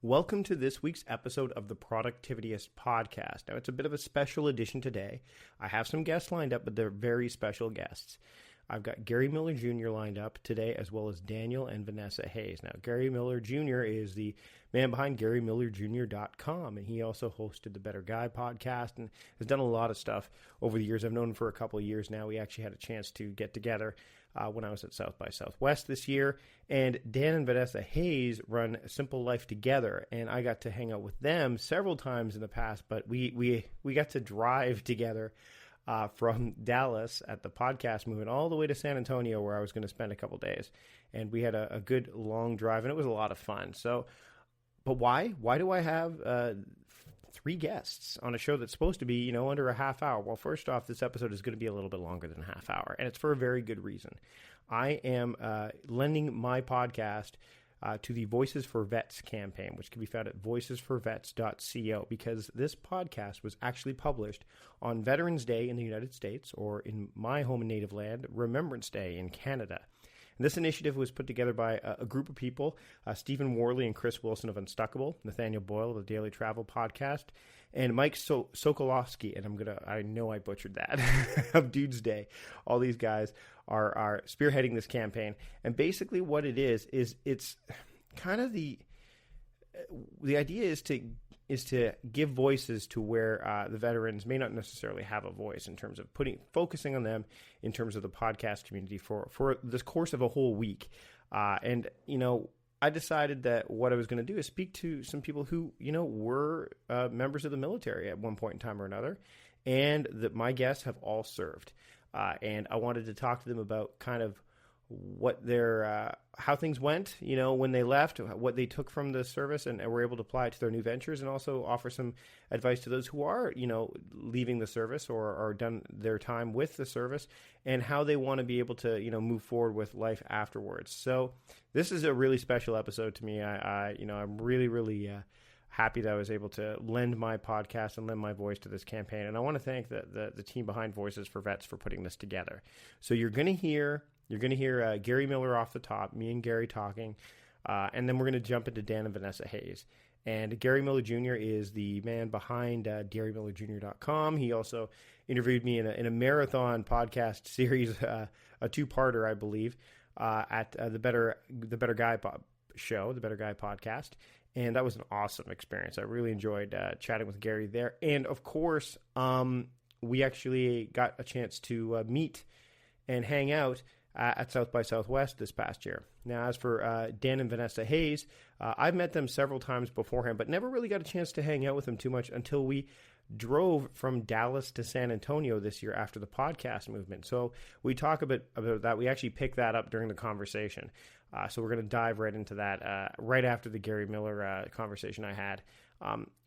Welcome to this week's episode of the Productivityist Podcast. Now, it's a bit of a special edition today. I have some guests lined up, but they're very special guests. I've got Gary Miller Jr. lined up today, as well as Daniel and Vanessa Hayes. Now, Gary Miller Jr. is the man behind GaryMillerJr.com, and he also hosted the Better Guy podcast and has done a lot of stuff over the years. I've known him for a couple of years now. We actually had a chance to get together when I was at South by Southwest this year. And Dan and Vanessa Hayes run Simple Life together, and I got to hang out with them several times in the past, but we got to drive together from Dallas at the podcast movement all the way to San Antonio, where I was going to spend a couple days. And we had a good long drive, and it was a lot of fun. So, but why? Why do I have three guests on a show that's supposed to be, under a half hour? Well, first off, this episode is going to be a little bit longer than a half hour, and it's for a very good reason. I am lending my podcast to the Voices for Vets campaign, which can be found at voicesforvets.co, because this podcast was actually published on Veterans Day in the United States, or in my home and native land, Remembrance Day in Canada. And this initiative was put together by a group of people, Stephen Worley and Chris Wilson of Unstuckable, Nathaniel Boyle of the Daily Travel Podcast, and Mike Sokolowski, and I know I butchered that, of Dudes Day. All these guys are spearheading this campaign. And basically what it is it's kind of the idea is to give voices to where the veterans may not necessarily have a voice, in terms of focusing on them in terms of the podcast community for this course of a whole week. I decided that what I was going to do is speak to some people who, were members of the military at one point in time or another, and that my guests have all served. And I wanted to talk to them about kind of what their how things went, when they left, what they took from the service and were able to apply it to their new ventures, and also offer some advice to those who are, leaving the service or done their time with the service, and how they want to be able to, move forward with life afterwards. So this is a really special episode to me. I'm really, really happy that I was able to lend my podcast and lend my voice to this campaign. And I want to thank the team behind Voices for Vets for putting this together. So you're going to hear Gary Miller off the top, me and Gary talking, and then we're going to jump into Dan and Vanessa Hayes. And Gary Miller Jr. is the man behind GaryMillerJr.com. He also interviewed me in a marathon podcast series, a two-parter, I believe, at the Better Guy show, the Better Guy podcast. And that was an awesome experience. I really enjoyed chatting with Gary there. And, of course, we actually got a chance to meet and hang out at South by Southwest this past year. Now, as for Dan and Vanessa Hayes, I've met them several times beforehand, but never really got a chance to hang out with them too much until we drove from Dallas to San Antonio this year after the podcast movement. So we talk a bit about that. We actually picked that up during the conversation. So we're going to dive right into that right after the Gary Miller conversation I had.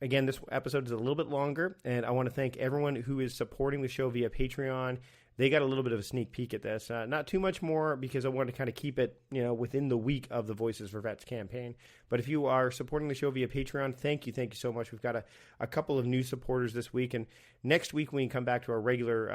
Again, this episode is a little bit longer, and I want to thank everyone who is supporting the show via Patreon. They got a little bit of a sneak peek at this. Not too much more, because I wanted to kind of keep it, within the week of the Voices for Vets campaign. But if you are supporting the show via Patreon, thank you so much. We've got a couple of new supporters this week, and next week when we come back to our regular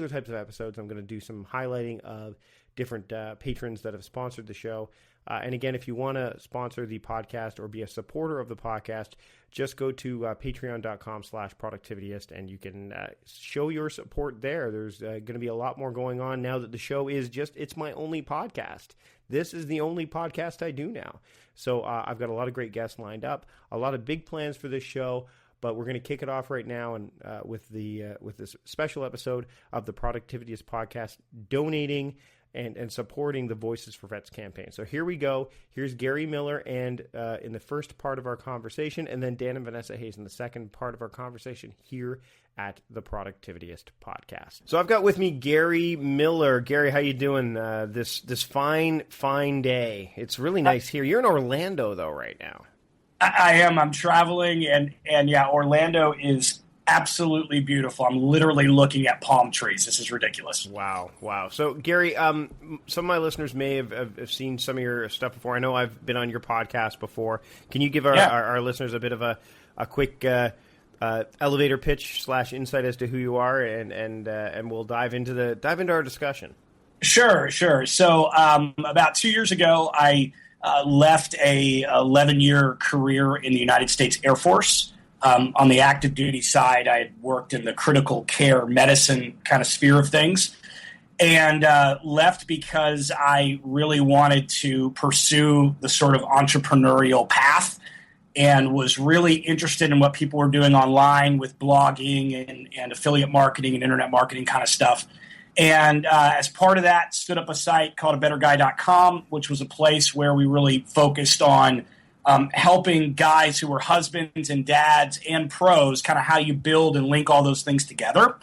types of episodes, I'm going to do some highlighting of different patrons that have sponsored the show. And again, if you want to sponsor the podcast or be a supporter of the podcast, just go to patreon.com/productivityist, and you can show your support there. There's going to be a lot more going on now that the show is it's my only podcast. This is the only podcast I do now. So I've got a lot of great guests lined up, a lot of big plans for this show. But we're going to kick it off right now, and with this special episode of the Productivityist podcast, donating and supporting the Voices for Vets campaign. So here we go. Here's Gary Miller and in the first part of our conversation, and then Dan and Vanessa Hayes in the second part of our conversation here at the Productivityist podcast. So I've got with me Gary Miller. Gary, how you doing this fine day? It's really nice here. You're in Orlando, though, right now. I am. I'm traveling, and yeah, Orlando is absolutely beautiful. I'm literally looking at palm trees. This is ridiculous. Wow. So, Gary, some of my listeners may have seen some of your stuff before. I know I've been on your podcast before. Can you give our listeners a bit of a quick elevator pitch / insight as to who you are, and we'll dive into our discussion? Sure. So, about 2 years ago, I left a 11-year career in the United States Air Force. On the active duty side, I had worked in the critical care medicine kind of sphere of things, and left because I really wanted to pursue the sort of entrepreneurial path and was really interested in what people were doing online with blogging and affiliate marketing and internet marketing kind of stuff. And as part of that, stood up a site called abetterguy.com, which was a place where we really focused on helping guys who were husbands and dads and pros, kind of how you build and link all those things together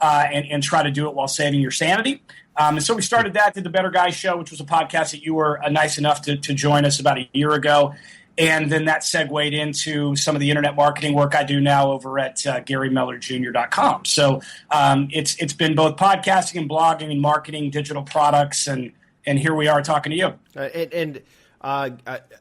and try to do it while saving your sanity. And so we started that, did the Better Guy Show, which was a podcast that you were nice enough to join us about a year ago. And then that segued into some of the internet marketing work I do now over at GaryMillerJr.com. So it's been both podcasting and blogging and marketing digital products, and here we are talking to you. I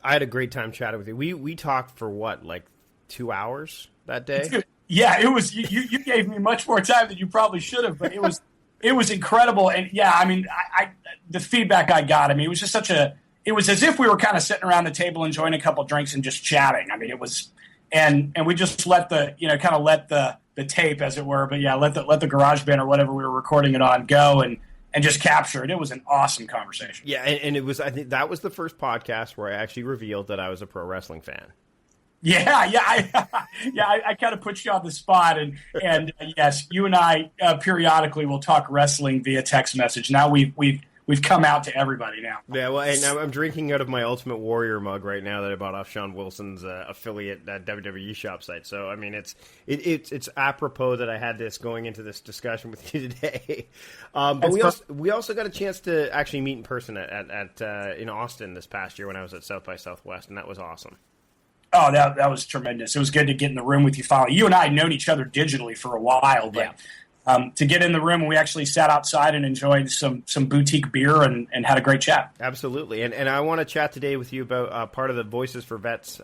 had a great time chatting with you. We talked for what, like 2 hours that day? Yeah, it was. You gave me much more time than you probably should have, but it was incredible. And yeah, I mean, the feedback I got, I mean, it was just it was as if we were kind of sitting around the table enjoying a couple drinks and just chatting. I mean, it was, and we just let the tape, as it were, but yeah, let the GarageBand or whatever we were recording it on go and just capture it. It was an awesome conversation. Yeah, and it was, I think that was the first podcast where I actually revealed that I was a pro wrestling fan. Yeah, I kind of put you on the spot, and yes, you and I periodically will talk wrestling via text message. Now we've come out to everybody now. Yeah, well, and I'm drinking out of my Ultimate Warrior mug right now that I bought off Sean Wilson's affiliate WWE shop site. So I mean, it's apropos that I had this going into this discussion with you today. But we also got a chance to actually meet in person at in Austin this past year when I was at South by Southwest, and that was awesome. Oh, that was tremendous. It was good to get in the room with you finally. You and I had known each other digitally for a while, but to get in the room, we actually sat outside and enjoyed some boutique beer and had a great chat. Absolutely. And I want to chat today with you about part of the Voices for Vets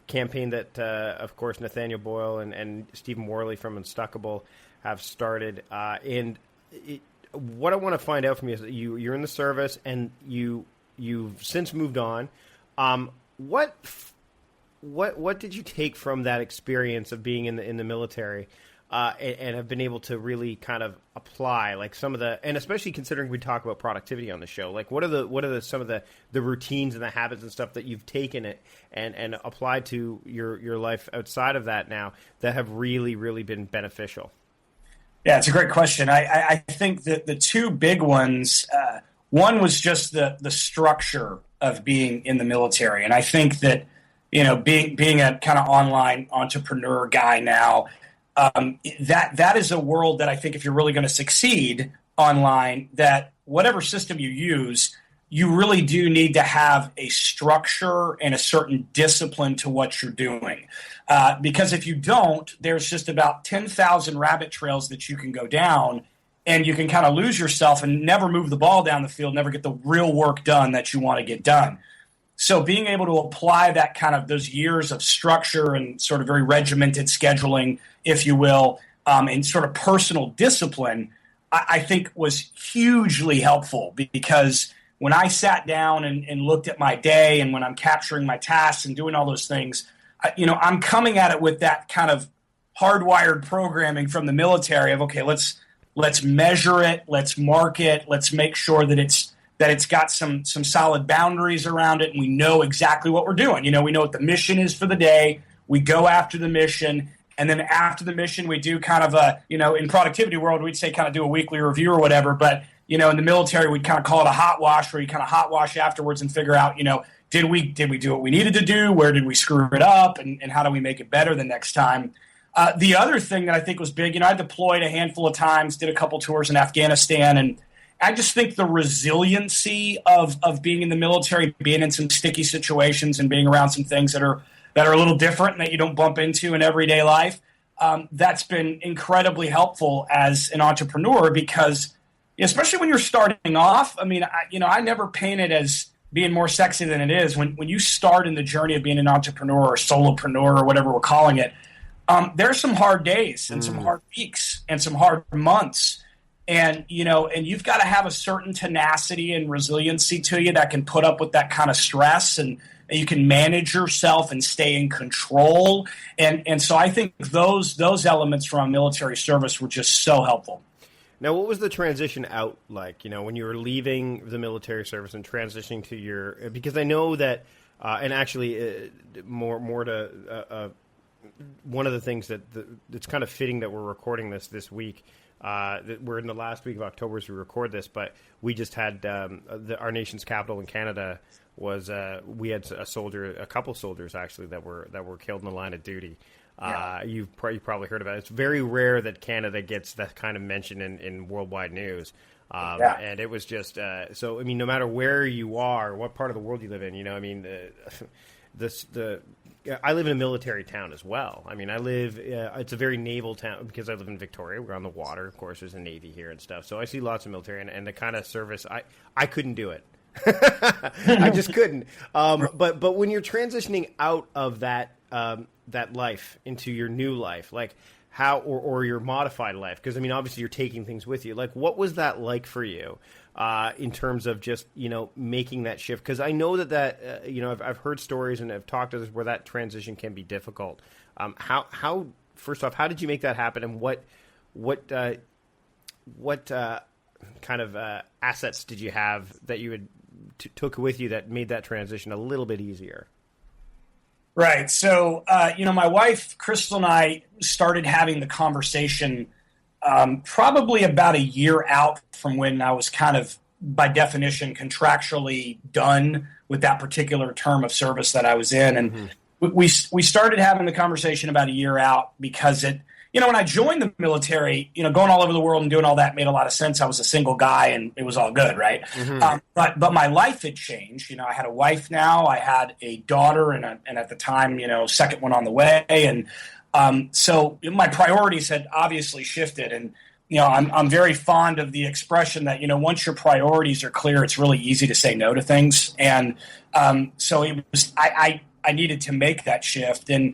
campaign that, of course, Nathaniel Boyle and Stephen Worley from Unstuckable have started. What I want to find out from you is that you're in the service and you've since moved on. What did you take from that experience of being in the military, and have been able to really kind of apply, like some of the, and especially considering we talk about productivity on the show, like what are some of the routines and the habits and stuff that you've taken it and applied to your life outside of that now that have really, really been beneficial? Yeah, it's a great question. I think that the two big ones, one was just the structure of being in the military, and I think that, you know, being a kind of online entrepreneur guy now, that is a world that I think if you're really going to succeed online, that whatever system you use, you really do need to have a structure and a certain discipline to what you're doing. Because if you don't, there's just about 10,000 rabbit trails that you can go down, and you can kind of lose yourself and never move the ball down the field, never get the real work done that you want to get done. So being able to apply that kind of those years of structure and sort of very regimented scheduling, if you will, and sort of personal discipline, I think was hugely helpful, because when I sat down and looked at my day, and when I'm capturing my tasks and doing all those things, I'm coming at it with that kind of hardwired programming from the military of, okay, let's measure it, let's mark it, let's make sure that it's got some solid boundaries around it, and we know exactly what we're doing. We know what the mission is for the day. We go after the mission, and then after the mission, we do kind of in productivity world, we'd say kind of do a weekly review or whatever. But, in the military, we'd kind of call it a hot wash, where you kind of hot wash afterwards and figure out, did we do what we needed to do? Where did we screw it up? And how do we make it better the next time? The other thing that I think was big, I deployed a handful of times, did a couple tours in Afghanistan, and I just think the resiliency of being in the military, being in some sticky situations and being around some things that are a little different and that you don't bump into in everyday life, that's been incredibly helpful as an entrepreneur, because especially when you're starting off, I never paint it as being more sexy than it is. When you start in the journey of being an entrepreneur or solopreneur or whatever we're calling it, there's some hard days and some hard weeks and some hard months. And, and you've got to have a certain tenacity and resiliency to you that can put up with that kind of stress, and you can manage yourself and stay in control. And so I think those elements from military service were just so helpful. Now, what was the transition out like, when you were leaving the military service and transitioning to your, because I know that, and actually more to one of the things that it's kind of fitting that we're recording this week. We're in the last week of October as we record this, but we just had our nation's capital in Canada was we had a couple soldiers actually that were killed in the line of duty. Yeah. You've probably heard about it. It's very rare that Canada gets that kind of mention in worldwide news. And it was just so. I mean, no matter where you are, what part of the world you live in, I live in a military town as well. I mean, it's a very naval town because I live in Victoria. We're on the water. Of course, there's a Navy here and stuff. So I see lots of military, and the kind of service, I couldn't do it. I just couldn't. But when you're transitioning out of that life into your new life, like how, or your modified life, because I mean, obviously you're taking things with you. Like, what was that like for you? In terms of just, making that shift? Because I know that I've heard stories and I've talked to others where that transition can be difficult. How first off, how did you make that happen, and what kind of assets did you have that you had took with you that made that transition a little bit easier? Right. So, my wife, Crystal, and I started having the conversation probably about a year out from when I was kind of, by definition, contractually done with that particular term of service that I was in. And we started having the conversation about a year out because when I joined the military, going all over the world and doing all that made a lot of sense. I was a single guy and it was all good, right? Mm-hmm. But my life had changed. I had a wife now. I had a daughter and at the time, second one on the way. And so my priorities had obviously shifted, and I'm very fond of the expression that once your priorities are clear, it's really easy to say no to things. And so it was I needed to make that shift, and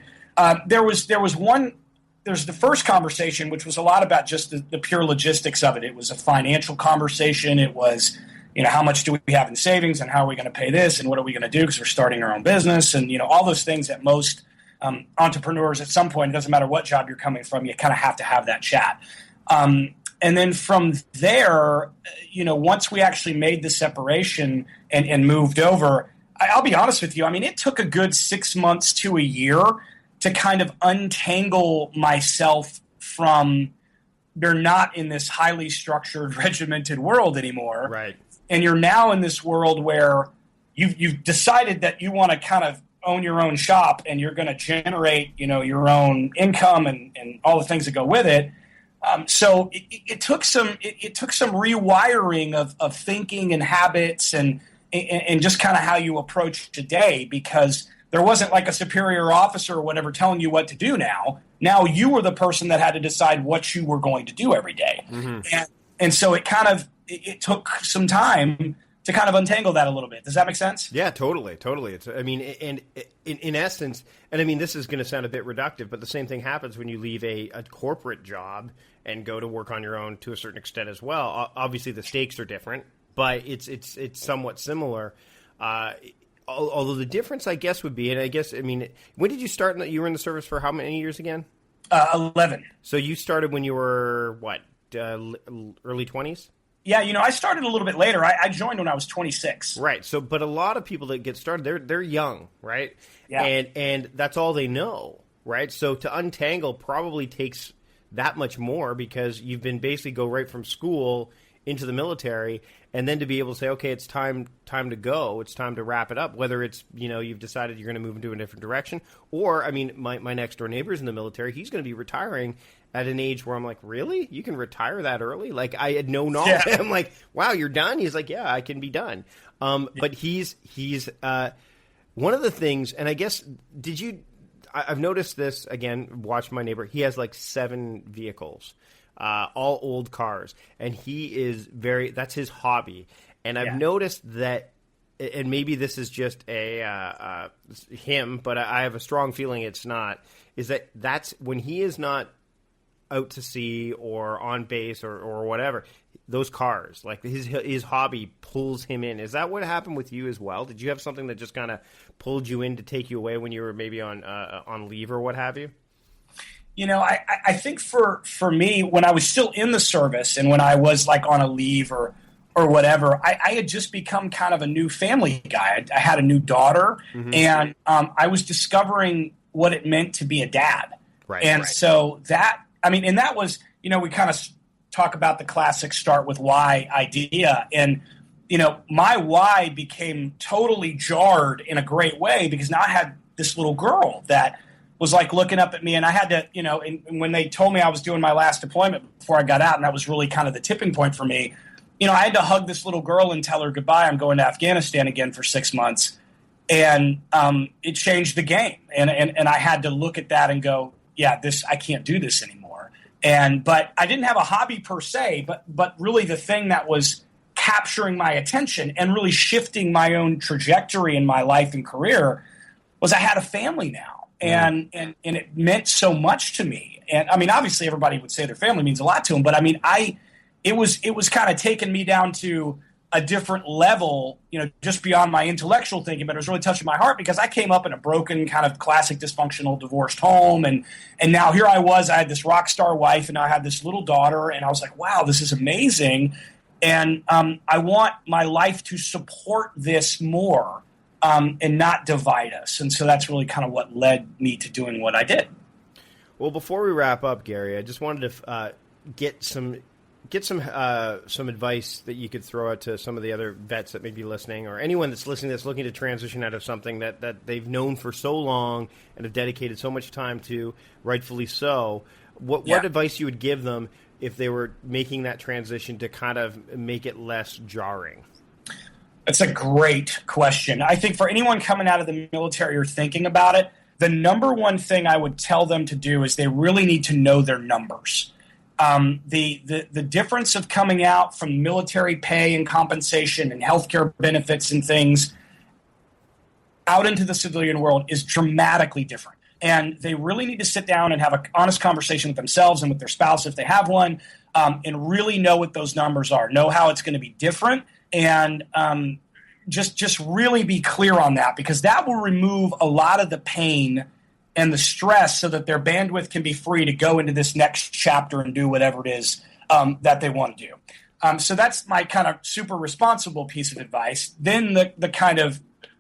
there's the first conversation, which was a lot about just the pure logistics of it. It was a financial conversation. It was how much do we have in savings, and how are we going to pay this, and what are we going to do because we're starting our own business, and all those things that most entrepreneurs at some point, it doesn't matter what job you're coming from, you kind of have to have that chat. And then from there, once we actually made the separation and moved over, I'll be honest with you. I mean, it took a good 6 months to a year to kind of untangle myself from, you're not in this highly structured, regimented world anymore. Right. And you're now in this world where you've decided that you want to kind of own your own shop, and you're going to generate, your own income and all the things that go with it. So it took some rewiring of thinking and habits and just kind of how you approach today, because there wasn't like a superior officer or whatever telling you what to do now. Now you were the person that had to decide what you were going to do every day. Mm-hmm. And so it it took some time to kind of untangle that a little bit. Does that make sense? Yeah, totally. It's, I mean, and in essence, and I mean, this is going to sound a bit reductive, but the same thing happens when you leave a corporate job and go to work on your own to a certain extent as well. Obviously, the stakes are different, but it's somewhat similar. Although the difference, I guess, would be, and I guess, I mean, when did you start? You were in the service for how many years again? 11. So you started when you were, what, early 20s? Yeah, I started a little bit later. I joined when I was 26. Right. So, but a lot of people that get started, they're young, right? Yeah. And that's all they know, right? So to untangle probably takes that much more, because you've been basically go right from school into the military, and then to be able to say, okay, it's time to go, it's time to wrap it up, whether it's, you've decided you're going to move into a different direction, or, I mean, my next door neighbor's in the military, he's going to be retiring at an age where I'm like, really? You can retire that early? Like, I had no knowledge. Yeah. I'm like, wow, you're done? He's like, yeah, I can be done. But he's one of the things, and I guess, I've noticed this, again, watch my neighbor, he has like 7 vehicles. All old cars, and he is that's his hobby. And I've noticed that, and maybe this is just him, but I have a strong feeling it's not, is that's when he is not out to sea or on base or whatever, those cars, like his hobby pulls him in. Is that what happened with you as well? Did you have something that just kind of pulled you in to take you away when you were maybe on leave or what have you? I think for me, when I was still in the service and when I was like on a leave or whatever, I had just become kind of a new family guy. I had a new daughter, and I was discovering what it meant to be a dad. Right. And so that was, we kind of talk about the classic start with why idea. And, my why became totally jarred in a great way because now I had this little girl that was like looking up at me, and I had to, and when they told me I was doing my last deployment before I got out, and that was really kind of the tipping point for me, I had to hug this little girl and tell her goodbye. I'm going to Afghanistan again for 6 months. And it changed the game. And I had to look at that and go, yeah, I can't do this anymore. But I didn't have a hobby per se, but really the thing that was capturing my attention and really shifting my own trajectory in my life and career was I had a family now. And it meant so much to me. And I mean, obviously everybody would say their family means a lot to them, but I mean, it was kind of taking me down to a different level, just beyond my intellectual thinking, but it was really touching my heart because I came up in a broken kind of classic dysfunctional divorced home. And now here I had this rock star wife and now I had this little daughter and I was like, wow, this is amazing. And I want my life to support this more and not divide us. And so that's really kind of what led me to doing what I did. Well, before we wrap up, Gary, I just wanted to get some advice that you could throw out to some of the other vets that may be listening, or anyone that's listening that's looking to transition out of something that they've known for so long and have dedicated so much time to, rightfully so. What advice you would give them if they were making that transition to kind of make it less jarring? That's a great question. I think for anyone coming out of the military or thinking about it, the number one thing I would tell them to do is they really need to know their numbers. The difference of coming out from military pay and compensation and healthcare benefits and things out into the civilian world is dramatically different. And they really need to sit down and have an honest conversation with themselves and with their spouse if they have one, and really know what those numbers are, know how it's going to be different, and just really be clear on that, because that will remove a lot of the pain and the stress so that their bandwidth can be free to go into this next chapter and do whatever it is that they want to do. So that's my kind of super responsible piece of advice. Then the kind of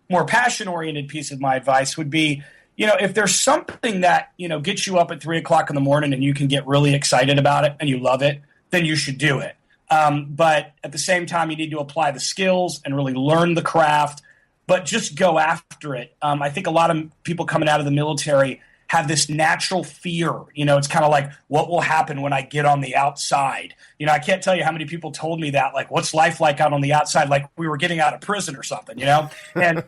more passion-oriented piece of my advice would be, if there's something that, gets you up at 3 o'clock in the morning and you can get really excited about it and you love it, then you should do it. But at the same time, you need to apply the skills and really learn the craft, but just go after it. I think a lot of people coming out of the military have this natural fear. It's kind of like, what will happen when I get on the outside? I can't tell you how many people told me that, like, what's life like out on the outside? Like we were getting out of prison or something, And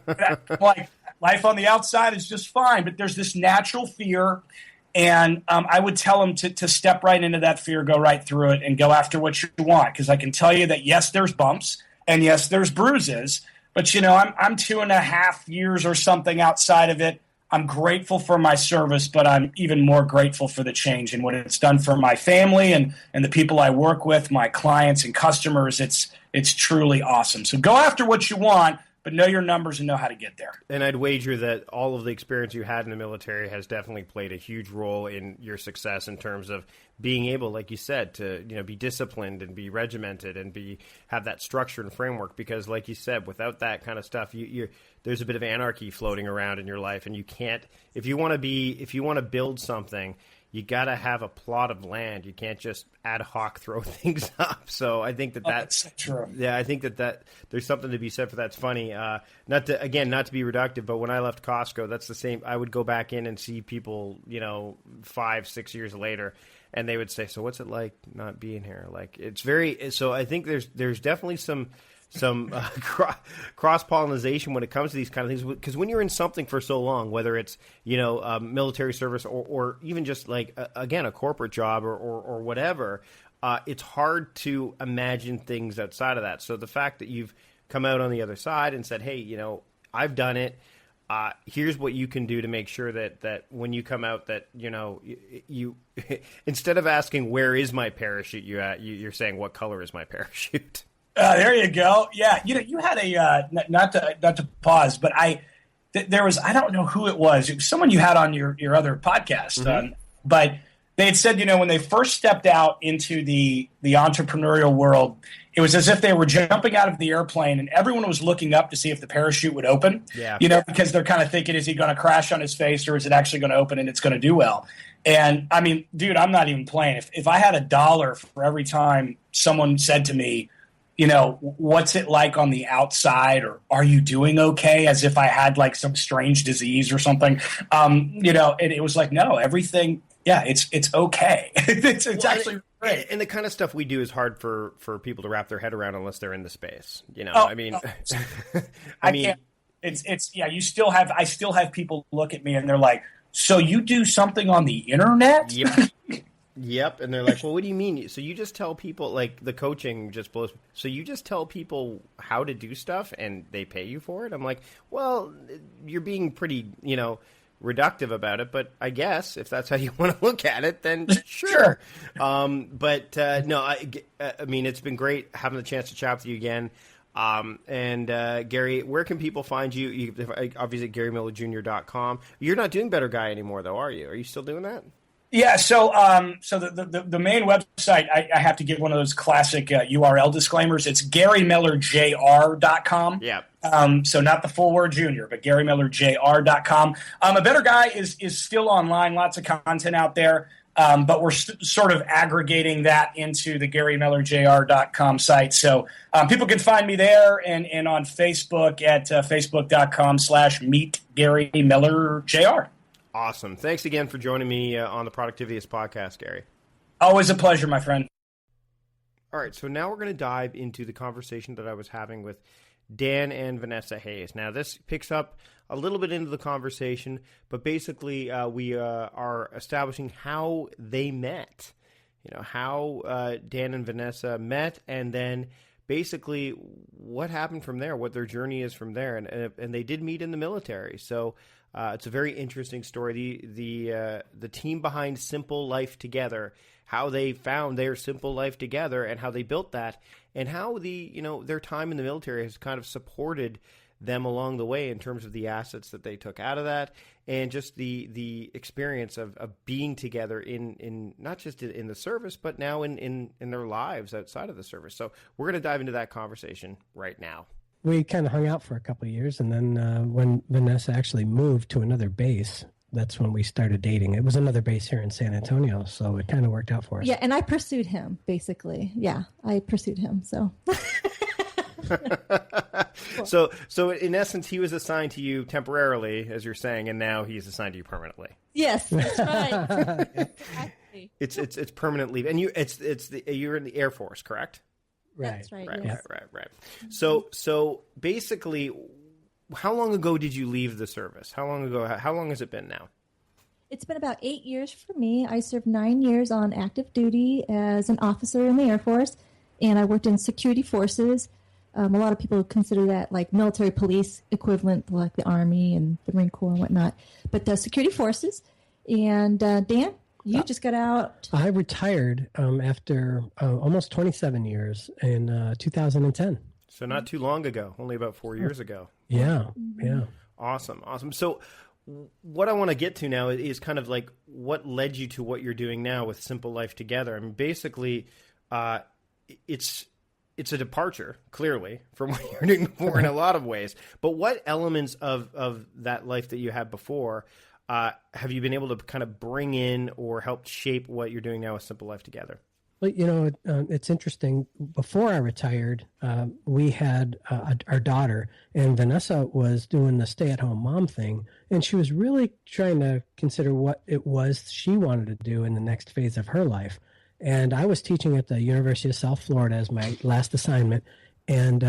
like life on the outside is just fine, but there's this natural fear. And I would tell them to step right into that fear, go right through it, and go after what you want. Because I can tell you that, yes, there's bumps, and yes, there's bruises. But, I'm 2.5 years or something outside of it. I'm grateful for my service, but I'm even more grateful for the change and what it's done for my family and the people I work with, my clients and customers. It's truly awesome. So go after what you want, but know your numbers and know how to get there. And I'd wager that all of the experience you had in the military has definitely played a huge role in your success in terms of being able, like you said, to be disciplined and be regimented and have that structure and framework. Because, like you said, without that kind of stuff, there's a bit of anarchy floating around in your life, and you can't. If you want to build something, you got to have a plot of land. You can't just ad hoc throw things up. So I think that's true. Yeah, I think that there's something to be said for that. It's funny. Not to be reductive, but when I left Costco, that's the same. I would go back in and see people, 5-6 years later, and they would say, "So what's it like not being here?" Like it's very. So I think there's definitely some cross-pollination when it comes to these kind of things, because when you're in something for so long, whether it's military service or even just like a corporate job or whatever, it's hard to imagine things outside of that. So the fact that you've come out on the other side and said, hey, I've done it, here's what you can do to make sure that when you come out that, you instead of asking, where is my parachute, you're saying, what color is my parachute? There you go. Yeah. You had a, not to pause, but there was, I don't know who it was. It was someone you had on your other podcast. But they had said, when they first stepped out into the entrepreneurial world, it was as if they were jumping out of the airplane and everyone was looking up to see if the parachute would open, because they're kind of thinking, is he going to crash on his face or is it actually going to open and it's going to do well? And I mean, dude, I'm not even playing. If I had $1 for every time someone said to me, what's it like on the outside, or are you doing okay? As if I had like some strange disease or something, and it was like, no, everything. Yeah, it's okay. it's actually great. And the kind of stuff we do is hard for people to wrap their head around unless they're in the space. I mean, can't. You still have. I still have people look at me and they're like, "So you do something on the internet?" Yep. Yep, and they're like, well, what do you mean? So you just tell people, like, the coaching just blows. So you just tell people how to do stuff and they pay you for it? I'm like, well, you're being pretty, reductive about it, but I guess if that's how you want to look at it, then sure. But no, I mean, it's been great having the chance to chat with you again. And Gary, where can people find you? Obviously, GaryMillerJr.com. You're not doing Better Guy anymore, though, are you? Are you still doing that? Yeah, so the main website, I have to give one of those classic URL disclaimers. It's GaryMillerJR.com. Yeah. So not the full word junior, but GaryMillerJR.com. A Better Guy is still online, lots of content out there, but we're sort of aggregating that into the GaryMillerJR.com site. So people can find me there and on Facebook at Facebook.com/MeetGaryMillerJR. Awesome. Thanks again for joining me on the Productivityist podcast, Gary. Always a pleasure, my friend. All right, so now we're going to dive into the conversation that I was having with Dan and Vanessa Hayes. Now, this picks up a little bit into the conversation, but basically we are establishing how they met, how Dan and Vanessa met, and then basically what happened from there, what their journey is from there. And they did meet in the military, so it's a very interesting story. The team behind Simple Life Together, how they found their Simple Life Together and how they built that, and how their time in the military has kind of supported them along the way in terms of the assets that they took out of that, and just the experience of being together in not just in the service, but now in their lives outside of the service. So we're going to dive into that conversation right now. We kind of hung out for a couple of years, and then when Vanessa actually moved to another base, that's when we started dating. It was another base here in San Antonio, so it kind of worked out for us. Yeah, and I pursued him, basically. Yeah, I pursued him, so. So in essence, he was assigned to you temporarily, as you're saying, and now he's assigned to you permanently. Yes, that's right. It's permanent leave, and you're in the Air Force, correct? Right. That's right. Right, yes. right. So basically, how long ago did you leave the service? How long has it been now? It's been about 8 years for me. I served 9 years on active duty as an officer in the Air Force, and I worked in security forces. A lot of people consider that like military police equivalent, like the Army and the Marine Corps and whatnot. But security forces. And Dan, you just got out. I retired after almost 27 years in 2010. So not too long ago, only about 4 years ago. Yeah. Awesome. So what I want to get to now is kind of like what led you to what you're doing now with Simple Life Together. I mean, basically, it's a departure, clearly, from what you were doing before in a lot of ways. But what elements of that life that you had before have you been able to kind of bring in or help shape what you're doing now with Simple Life Together? Well, it's interesting. Before I retired, we had our daughter, and Vanessa was doing the stay-at-home mom thing, and she was really trying to consider what it was she wanted to do in the next phase of her life. And I was teaching at the University of South Florida as my last assignment, and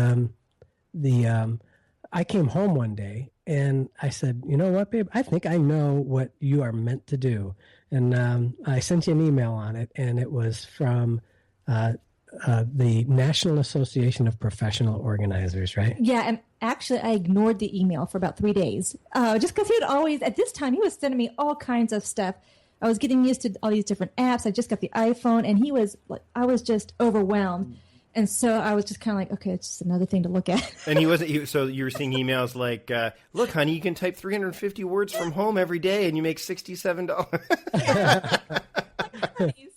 I came home one day, and I said, you know what, babe, I think I know what you are meant to do. And I sent you an email on it, and it was from the National Association of Professional Organizers, right? Yeah, actually, I ignored the email for about 3 days, just because he would always, at this time, he was sending me all kinds of stuff. I was getting used to all these different apps. I just got the iPhone, and I was just overwhelmed. And so I was just kind of like, okay, it's just another thing to look at. And so you were seeing emails like, look, honey, you can type 350 words from home every day and you make $67.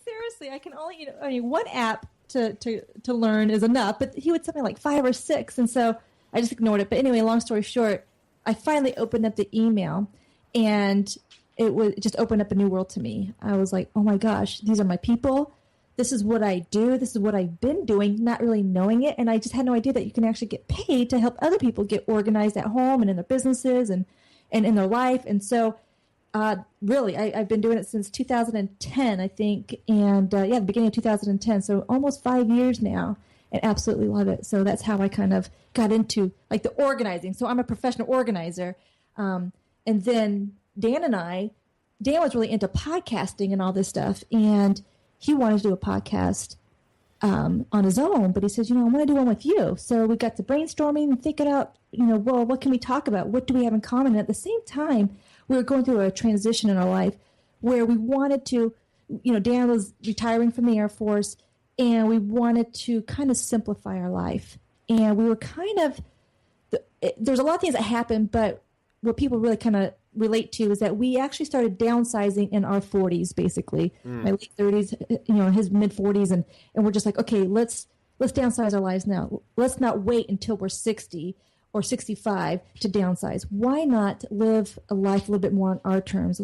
Seriously, I can only, one app to learn is enough, but he would send me like 5 or 6. And so I just ignored it. But anyway, long story short, I finally opened up the email, and it just opened up a new world to me. I was like, oh my gosh, these are my people. This is what I do. This is what I've been doing, not really knowing it. And I just had no idea that you can actually get paid to help other people get organized at home and in their businesses and in their life. And so really, I've been doing it since 2010, I think. And the beginning of 2010. So almost 5 years now, and absolutely love it. So that's how I kind of got into like the organizing. So I'm a professional organizer. And then Dan was really into podcasting and all this stuff. And he wanted to do a podcast on his own, but he says, I want to do one with you. So we got to brainstorming and thinking out, well, what can we talk about? What do we have in common? And at the same time, we were going through a transition in our life where we wanted to, Dan was retiring from the Air Force, and we wanted to kind of simplify our life. And we were there's a lot of things that happened, but what people really kind of relate to is that we actually started downsizing in our 40s, basically, my late 30s, his mid 40s. And we're just like, okay, let's downsize our lives now. Let's not wait until we're 60 or 65 to downsize. Why not live a life a little bit more on our terms?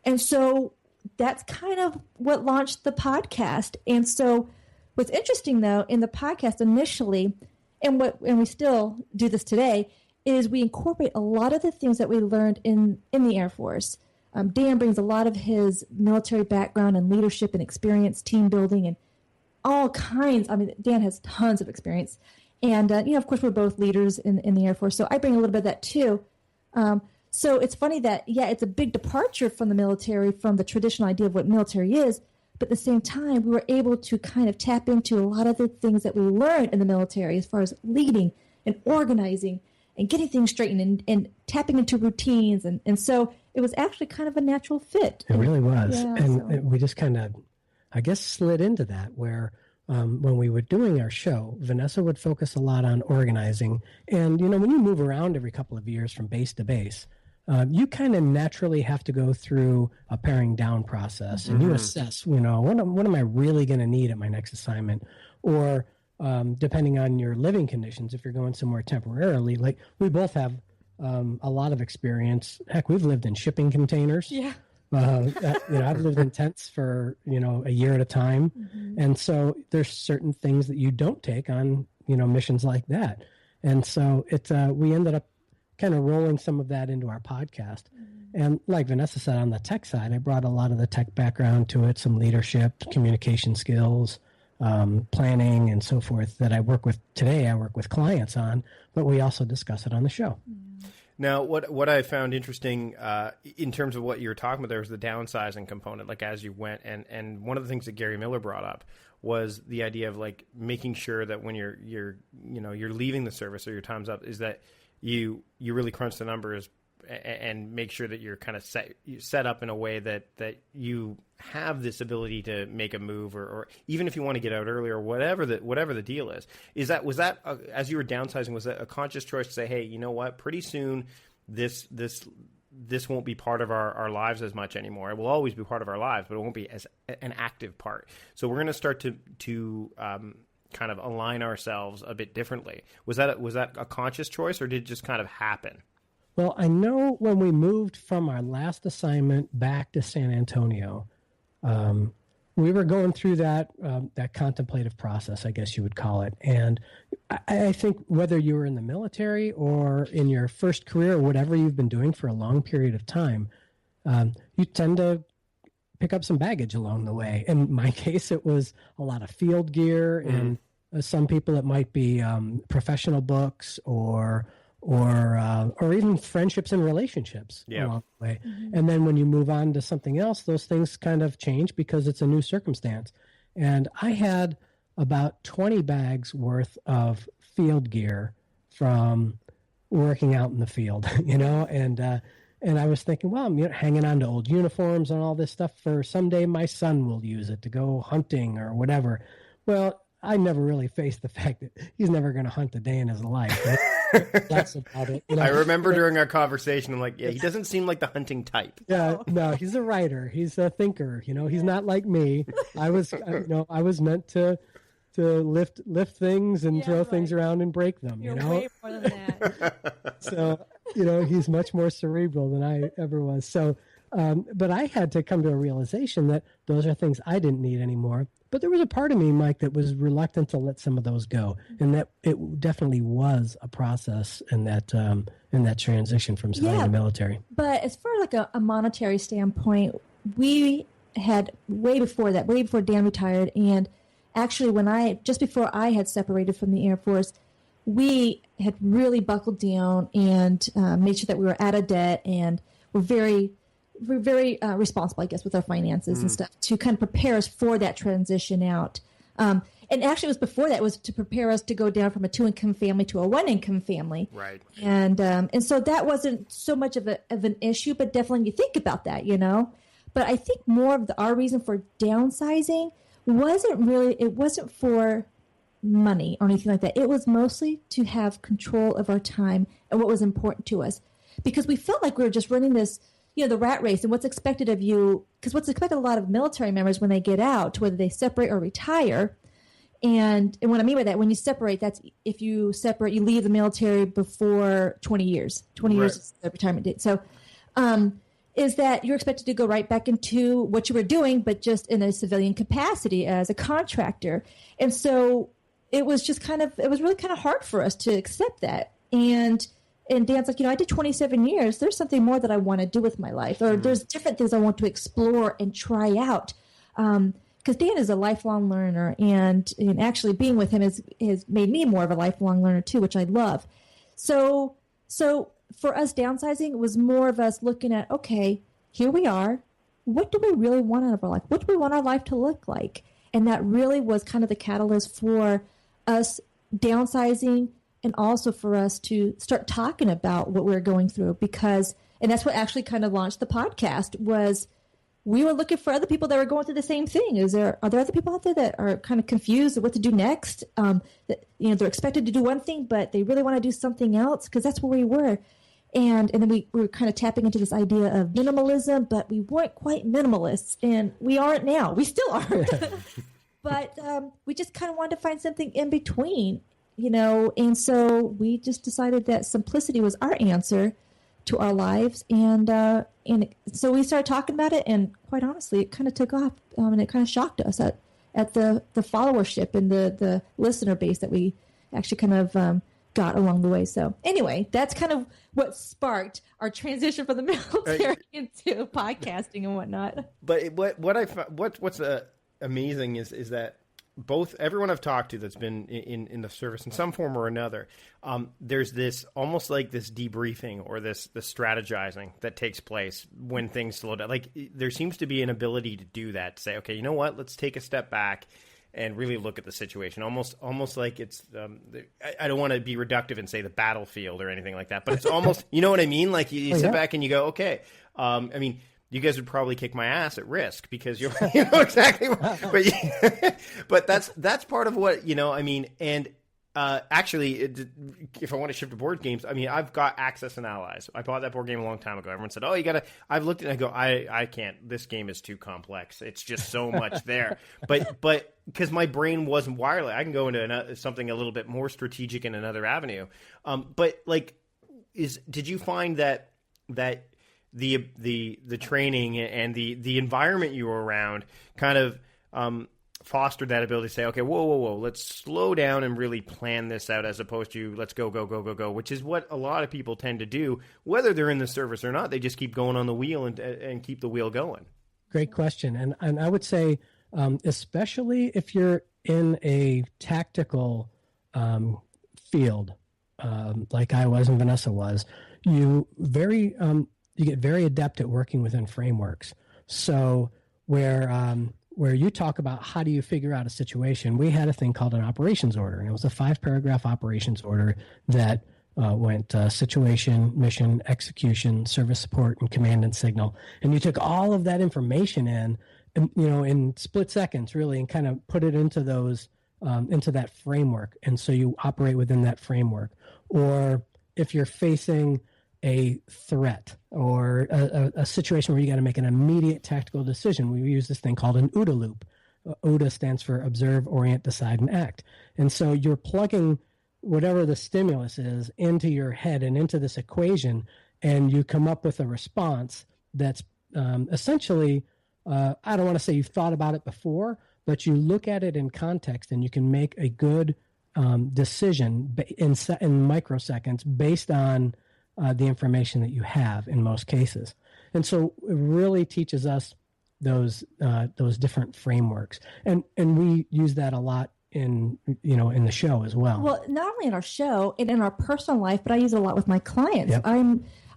And so that's kind of what launched the podcast. And so what's interesting, though, in the podcast initially, and we still do this today, is we incorporate a lot of the things that we learned in the Air Force. Dan brings a lot of his military background and leadership and experience, team building, and all kinds. I mean, Dan has tons of experience. And, of course, we're both leaders in the Air Force, so I bring a little bit of that too. So it's funny that, it's a big departure from the military, from the traditional idea of what military is, but at the same time, we were able to kind of tap into a lot of the things that we learned in the military as far as leading and organizing and getting things straightened and tapping into routines. And so it was actually kind of a natural fit. It really was. We just kind of, I guess, slid into that where when we were doing our show, Vanessa would focus a lot on organizing. And, when you move around every couple of years from base to base, you kind of naturally have to go through a paring down process. And you assess, what am I really going to need at my next assignment? Or depending on your living conditions, if you're going somewhere temporarily, like we both have a lot of experience. Heck, we've lived in shipping containers. Yeah. I've lived in tents for, a year at a time. And so there's certain things that you don't take on, missions like that. And so we ended up kind of rolling some of that into our podcast. And like Vanessa said, on the tech side, I brought a lot of the tech background to it, some leadership, communication skills, planning and so forth that I work with today. I work with clients on, but we also discuss it on the show. Now, what I found interesting in terms of what you were talking about, there was the downsizing component, like as you went, and one of the things that Gary Miller brought up was the idea of like making sure that when you're leaving the service or your time's up, is that you really crunch the numbers and make sure that you're kind of set up in a way that you have this ability to make a move, or even if you want to get out earlier, whatever the deal is. Was that as you were downsizing, was that a conscious choice to say, hey, you know what, pretty soon this won't be part of our lives as much anymore. It will always be part of our lives, but it won't be as an active part. So we're going to start to kind of align ourselves a bit differently. Was that a conscious choice, or did it just kind of happen? Well, I know when we moved from our last assignment back to San Antonio, we were going through that contemplative process, I guess you would call it. And I think whether you were in the military or in your first career or whatever you've been doing for a long period of time, you tend to pick up some baggage along the way. In my case, it was a lot of field gear, and some people it might be professional books or even friendships and relationships along the way. And then when you move on to something else, those things kind of change because it's a new circumstance. And I had about 20 bags worth of field gear from working out in the field, and I was thinking, well, I'm hanging on to old uniforms and all this stuff for someday my son will use it to go hunting or whatever. Well, I never really faced the fact that he's never going to hunt a day in his life. That's about it. I remember during our conversation, I'm like, yeah, he doesn't seem like the hunting type. Yeah, no, he's a writer. He's a thinker. He's not like me. I was meant to lift things and throw things around and break them. You're way more than that. So, he's much more cerebral than I ever was. So, but I had to come to a realization that those are things I didn't need anymore. But there was a part of me, Mike, that was reluctant to let some of those go, and that it definitely was a process in that transition from selling to military. But as far as like a monetary standpoint, we had way before Dan retired, and actually just before I had separated from the Air Force, we had really buckled down and made sure that we were out of debt, and we're very responsible, I guess, with our finances and stuff to kind of prepare us for that transition out. And actually, it was before that. It was to prepare us to go down from a 2-income family to a 1-income family. Right. And so that wasn't so much of an issue, but definitely you think about that, But I think more of our reason for downsizing wasn't for money or anything like that. It was mostly to have control of our time and what was important to us, because we felt like we were just running this, the rat race and what's expected of you, because what's expected of a lot of military members when they get out, whether they separate or retire. And what I mean by that, when you separate, that's if you separate, you leave the military before 20 years. 20 years is the retirement date. So is that you're expected to go right back into what you were doing, but just in a civilian capacity as a contractor. And so it was really kind of hard for us to accept that. And Dan's like, I did 27 years. There's something more that I want to do with my life, or there's different things I want to explore and try out. Because Dan is a lifelong learner, and actually being with him has made me more of a lifelong learner too, which I love. So for us, downsizing was more of us looking at, okay, here we are. What do we really want out of our life? What do we want our life to look like? And that really was kind of the catalyst for us downsizing, and also for us to start talking about what we're going through, and that's what actually kind of launched the podcast. Was we were looking for other people that were going through the same thing. Are there other people out there that are kind of confused of what to do next? That they're expected to do one thing, but they really want to do something else, because that's where we were. And then we were kind of tapping into this idea of minimalism, but we weren't quite minimalists, and we aren't now. We still aren't. But we just kind of wanted to find something in between. And so we just decided that simplicity was our answer to our lives. And so we started talking about it, and quite honestly, it kind of took off, and it kind of shocked us at the followership and the listener base that we actually kind of got along the way. So anyway, that's kind of what sparked our transition from the military into podcasting and whatnot. But what's amazing is that everyone I've talked to that's been in the service in some form or another, there's this almost like this debriefing or this strategizing that takes place when things slow down. Like there seems to be an ability to do that, to say, okay, you know what, let's take a step back and really look at the situation. Almost like it's, I don't want to be reductive and say the battlefield or anything like that, but it's almost, you know what I mean? Like you sit back and you go, okay, you guys would probably kick my ass at risk because you know exactly what, but that's part of what, and actually, if I want to shift to board games, I've got Access and Allies. I bought that board game a long time ago. Everyone said, oh, you gotta, I've looked at it and I go, I can't, this game is too complex. It's just so much there. But because my brain wasn't wireless, I can go into something a little bit more strategic in another avenue. But did you find that the training and the environment you were around kind of fostered that ability to say, okay, whoa, let's slow down and really plan this out, as opposed to let's go, which is what a lot of people tend to do, whether they're in the service or not. They just keep going on the wheel and keep the wheel going. Great question. And I would say, especially if you're in a tactical field, like I was and Vanessa was, you get very adept at working within frameworks. So where you talk about how do you figure out a situation, we had a thing called an operations order, and it was a 5-paragraph operations order that went situation, mission, execution, service support, and command and signal. And you took all of that information in split seconds, really, and kind of put it into those, into that framework. And so you operate within that framework. Or if you're facing a threat or a situation where you got to make an immediate tactical decision, we use this thing called an OODA loop. OODA stands for observe, orient, decide, and act. And so you're plugging whatever the stimulus is into your head and into this equation, and you come up with a response that's essentially, I don't want to say you've thought about it before, but you look at it in context and you can make a good decision in microseconds based on the information that you have in most cases. And so it really teaches us those different frameworks. And we use that a lot in the show as well. Well, not only in our show and in our personal life, but I use it a lot with my clients. Yep.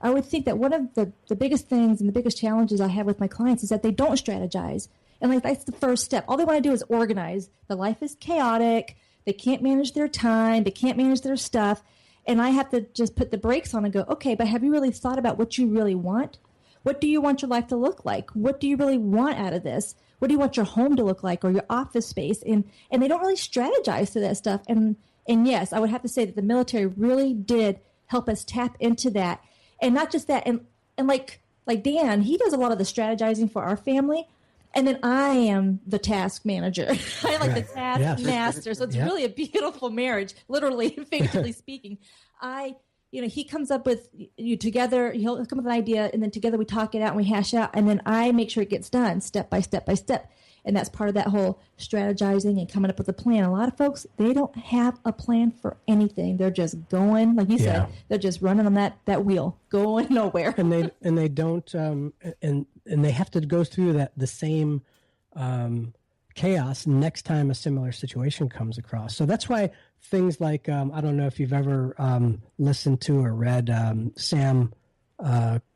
I would think that one of the biggest things and the biggest challenges I have with my clients is that they don't strategize. And like that's the first step. All they want to do is organize. Their life is chaotic. They can't manage their time. They can't manage their stuff. And I have to just put the brakes on and go, okay, but have you really thought about what you really want? What do you want your life to look like? What do you really want out of this? What do you want your home to look like or your office space? And they don't really strategize to that stuff. And yes, I would have to say that the military really did help us tap into that. And not just that. And like Dan, he does a lot of the strategizing for our family. And then I am the task manager. I like the task master. So it's really a beautiful marriage, literally and figuratively speaking. He comes up with together, he'll come up with an idea, and then together we talk it out and we hash out, and then I make sure it gets done step by step by step. And that's part of that whole strategizing and coming up with a plan. A lot of folks, they don't have a plan for anything. They're just going, like you said, they're just running on that wheel, going nowhere. And they don't and they have to go through the same chaos next time a similar situation comes across. So that's why things like I don't know if you've ever listened to or read Sam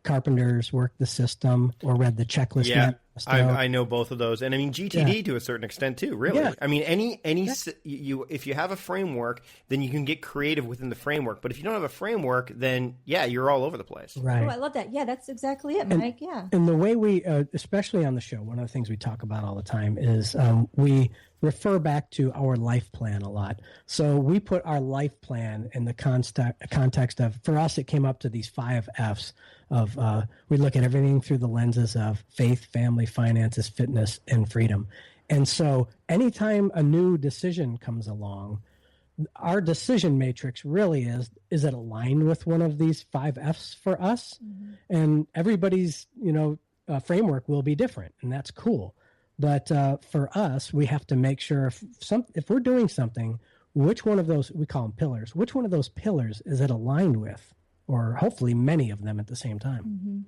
Carpenter's Work the System or read the Checklist. Yeah, I know both of those, and I mean GTD to a certain extent too. Really, I mean if you have a framework, then you can get creative within the framework. But if you don't have a framework, then you're all over the place. Right. Oh, I love that. Yeah, that's exactly it, Mike. And the way we, especially on the show, one of the things we talk about all the time is we refer back to our life plan a lot. So we put our life plan in the context of, for us, it came up to these 5 F's of, we look at everything through the lenses of faith, family, finances, fitness, and freedom. And so anytime a new decision comes along, our decision matrix really is it aligned with one of these 5 F's for us? Mm-hmm. And everybody's, framework will be different, and that's cool. But for us, we have to make sure if we're doing something, which one of those, we call them pillars, which one of those pillars is it aligned with, or hopefully many of them at the same time. Mm-hmm.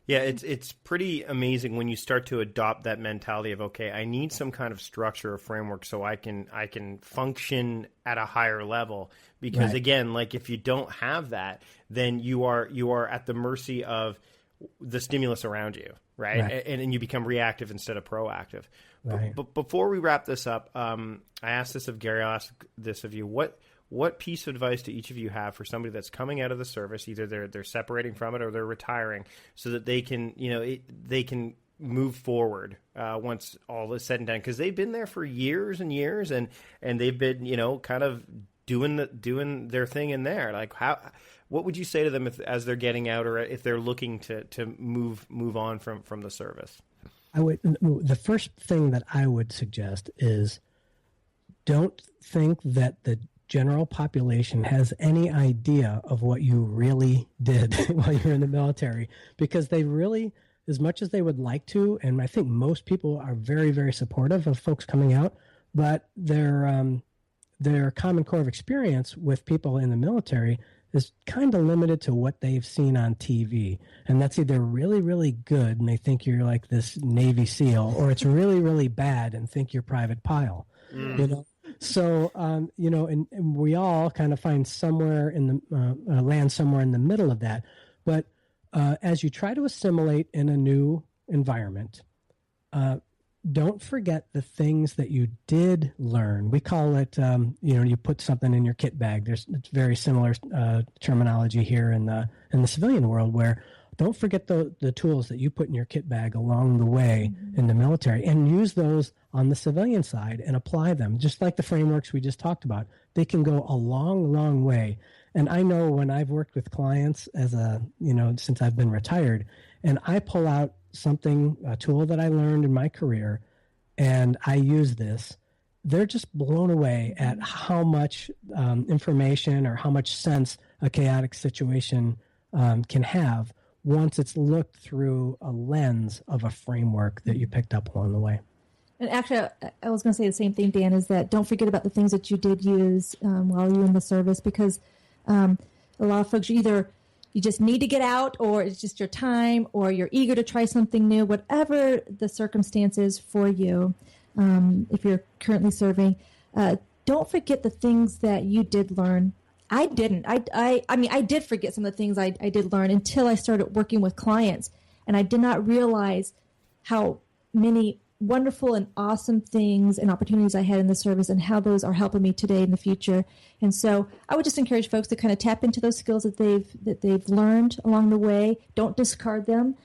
Yeah, it's pretty amazing when you start to adopt that mentality of, okay, I need some kind of structure or framework so I can function at a higher level. Because again, like if you don't have that, then you are at the mercy of the stimulus around you, right? And you become reactive instead of proactive. Right. But before we wrap this up, I asked this of Gary, I'll ask this of you. What piece of advice do each of you have for somebody that's coming out of the service, either they're separating from it or they're retiring, so that they can, they can move forward once all is said and done? Because they've been there for years and years, and they've been, kind of doing their thing in there. Like, what would you say to them as they're getting out, or if they're looking to move on from the service? The first thing that I would suggest is, don't think that the general population has any idea of what you really did while you're in the military, because they really, as much as they would like to, and I think most people are very, very supportive of folks coming out, but their Common Core of experience with people in the military is kind of limited to what they've seen on TV. And that's either really, really good and they think you're like this Navy SEAL, or it's really, really bad and think you're Private Pile. So, and we all kind of find somewhere in the land somewhere in the middle of that. But as you try to assimilate in a new environment, don't forget the things that you did learn. We call it, you put something in your kit bag. It's very similar terminology here in the civilian world, where don't forget the tools that you put in your kit bag along the way in the military, and use those on the civilian side and apply them. Just like the frameworks we just talked about, they can go a long, long way. And I know when I've worked with clients since I've been retired, and I pull out a tool that I learned in my career, and I use this, they're just blown away at how much information or how much sense a chaotic situation can have once it's looked through a lens of a framework that you picked up along the way. And actually, I was going to say the same thing, Dan, is that don't forget about the things that you did use while you were in the service, because a lot of folks, you just need to get out, or it's just your time, or you're eager to try something new, whatever the circumstances for you. If you're currently serving, don't forget the things that you did learn. I didn't. I did forget some of the things I did learn until I started working with clients, and I did not realize how many wonderful and awesome things and opportunities I had in the service, and how those are helping me today in the future. And so I would just encourage folks to kind of tap into those skills that they've learned along the way. Don't discard them.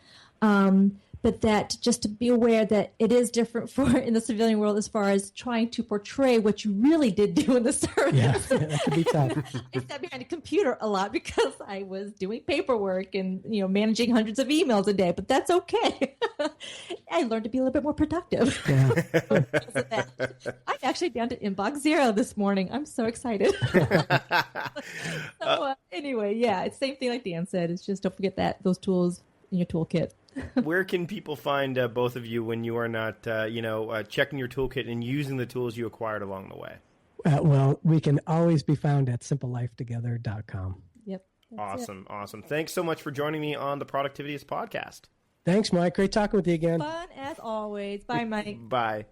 But that just to be aware that it is different in the civilian world as far as trying to portray what you really did do in the service. Yeah, that could be tough. I sat behind a computer a lot because I was doing paperwork and managing hundreds of emails a day, but that's okay. I learned to be a little bit more productive. Yeah. I'm actually down to inbox 0 this morning. I'm so excited. Anyway, yeah, it's the same thing like Dan said. It's just don't forget those tools in your toolkit. Where can people find both of you when you are not, checking your toolkit and using the tools you acquired along the way? Well, we can always be found at simplelifetogether.com. Yep. Awesome. Thanks so much for joining me on the Productivityist podcast. Thanks, Mike. Great talking with you again. Fun as always. Bye, Mike. Bye.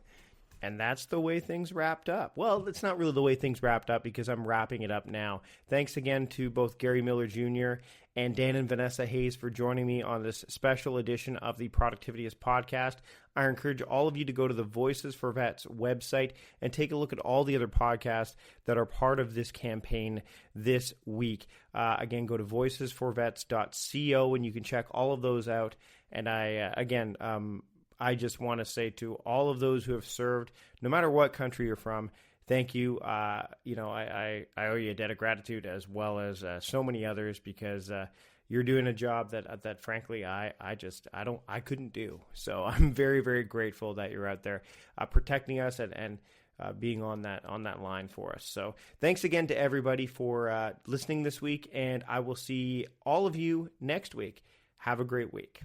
And that's the way things wrapped up. Well, it's not really the way things wrapped up because I'm wrapping it up now. Thanks again to both Gary Miller Jr. and Dan and Vanessa Hayes for joining me on this special edition of the Productivityist podcast. I encourage all of you to go to the Voices for Vets website and take a look at all the other podcasts that are part of this campaign this week. Again, go to voicesforvets.co and you can check all of those out. And I just want to say to all of those who have served, no matter what country you're from, thank you. I owe you a debt of gratitude as well as so many others because you're doing a job that frankly I couldn't do. So I'm very, very grateful that you're out there protecting us and being on that line for us. So thanks again to everybody for listening this week, and I will see all of you next week. Have a great week.